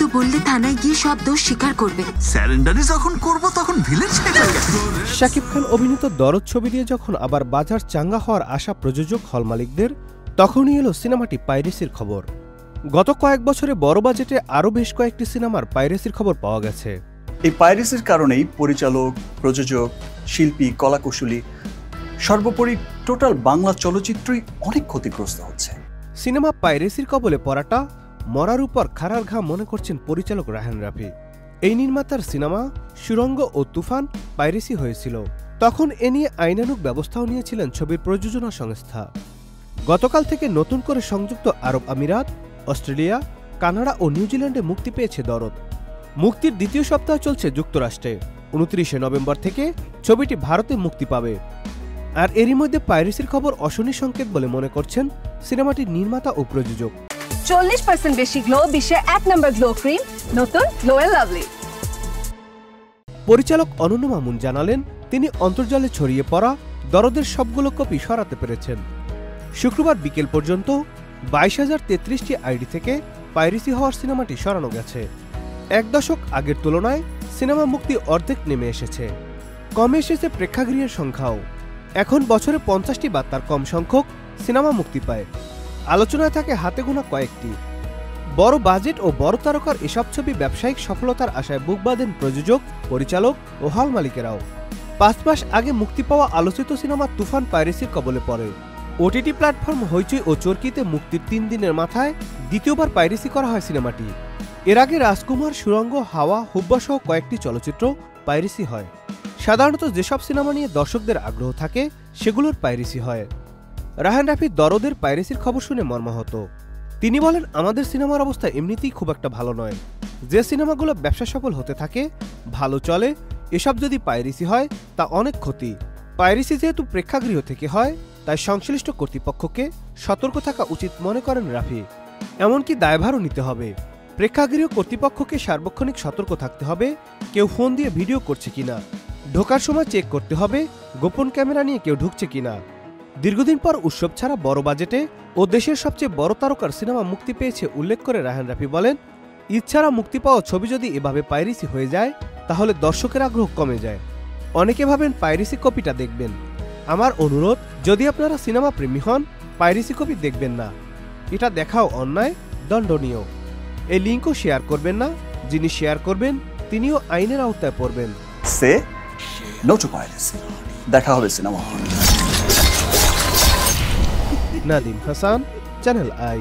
তো বললে থানায় গিয়ে সব দোষ স্বীকার করবে। স্যারেন্ডারি যখন করব তখন ভিলেজ ছেড়ে শাকিব খান অভিনীত দরদ ছবি দিয়ে যখন আবার বাজার চাঙ্গা হওয়ার আশা প্রযোজক হল মালিকদের, তখনই এলো সিনেমাটি পাইরেসির খবর। গত কয়েক বছরে বড় বাজেটে আরও বেশ কয়েকটি সিনেমার পাইরেসির খবর পাওয়া গেছে। এই পাইরেসির কারণেই পরিচালক, প্রযোজক, শিল্পী, কলাকুশলী, সর্বোপরি টোটাল বাংলা চলচ্চিত্রই অনেক ক্ষতিগ্রস্ত হচ্ছে। সিনেমা পাইরেসির কবলে পড়াটা মরার উপর খাড়ার ঘা মনে করছেন পরিচালক রায়হান রাফি। এই নির্মাতার সিনেমা সুরঙ্গ ও তুফান পাইরেসি হয়েছিল, তখন এ নিয়ে আইনানুগ ব্যবস্থাও নিয়েছিলেন ছবির প্রযোজনা সংস্থা। গতকাল থেকে নতুন করে সংযুক্ত আরব আমিরাত, অস্ট্রেলিয়া, কানাডা ও নিউজিল্যান্ডে মুক্তি পেয়েছে দরদ। মুক্তির দ্বিতীয় সপ্তাহ চলছে যুক্তরাষ্ট্রে। 29শে নভেম্বর থেকে ছবিটি ভারতে মুক্তি পাবে। আর এরই মধ্যে পাইরেসির খবর অশনি সংকেত বলে মনে করছেন সিনেমাটির নির্মাতা ও প্রযোজক। 40% বেশি গ্লো, বিশ্বের 1 নম্বর গ্লো ক্রিম, নতুন গ্লো এন্ড লাভলি। পরিচালক অনন্য মামুন জানালেন, তিনি অন্তর্জালে ছড়িয়ে পড়া দরদের সবগুলো কপি সরাতে পেরেছেন। শুক্রবার বিকেল পর্যন্ত 22,033টি আইডি থেকে পাইরেসি হওয়ার সিনেমাটি সরানো গেছে। 1 দশক আগের তুলনায় সিনেমা মুক্তি অর্ধেক নেমে এসেছে। কমে এসেছে প্রেক্ষাগৃহের সংখ্যাও। এখন বছরে 50টি বা তার কম সংখ্যক সিনেমা মুক্তি পায়। আলোচনায় থাকে হাতে গোনা কয়েকটি। বড় বাজেট ও বড় তারকার এসব ছবি ব্যবসায়িক সফলতার আশায় বুক বাঁধেন প্রযোজক, পরিচালক ও হল মালিকেরাও। 5 মাস আগে মুক্তি পাওয়া আলোচিত সিনেমা তুফান পাইরেসির কবলে পড়ে। ওটিটি প্ল্যাটফর্ম হইচই ও চরকিতে মুক্তির 3 দিনের মাথায় দ্বিতীয়বার পাইরেসি করা হয় সিনেমাটি। এর আগে রাজকুমার, সুরঙ্গ, হাওয়া, হুব্বা সহ কয়েকটি চলচ্চিত্র পাইরেসি হয়। সাধারণত যেসব সিনেমা নিয়ে দর্শকদের আগ্রহ থাকে সেগুলোর পাইরেসি হয়। রায়হান রাফি দরদের পাইরেসির খবর শুনে মর্মাহত। তিনি বলেন, আমাদের সিনেমার অবস্থা এমনিতেই খুব একটা ভালো নয়। যে সিনেমাগুলো ব্যবসা সফল হতে থাকে, ভালো চলে, এসব যদি পাইরেসি হয় তা অনেক ক্ষতি। পাইরেসি যেহেতু প্রেক্ষাগৃহ থেকে হয়, তাই সংশ্লিষ্ট কর্তৃপক্ষকে সতর্ক থাকা উচিত মনে করেন রাফি। এমনকি দায়ভারও নিতে হবে। প্রেক্ষাগৃহ কর্তৃপক্ষকে সার্বক্ষণিক সতর্ক থাকতে হবে, কেউ ফোন দিয়ে ভিডিও করছে কিনা, ঢোকার সময় চেক করতে হবে গোপন ক্যামেরা নিয়ে কেউ ঢুকছে কিনা। দীর্ঘদিন পর উৎসব ছাড়া বড় বাজেটে ও দেশের সবচেয়ে বড় তারকার সিনেমা মুক্তি পেয়েছে উল্লেখ করে রায়হান রাফি বলেন, ঈদ ছাড়া মুক্তি পাওয়া ছবি যদি এভাবে পাইরেসি হয়ে যায় তাহলে দর্শকের আগ্রহ কমে যায়। অনেকে ভাবেন পাইরেসি কপিটা দেখবেন। আমার অনুরোধ, যদি আপনারা সিনেমা প্রেমী হন, পাইরেসি কপি দেখবেন না। এটা দেখাও অন্যায়, দণ্ডনীয়। এই লিঙ্কও শেয়ার করবেন না। যিনি শেয়ার করবেন তিনিও আইনের আওতায় পড়বেন। Say no to piracy. দেখা হবে cinema hall. Nadim Hasan, channel I.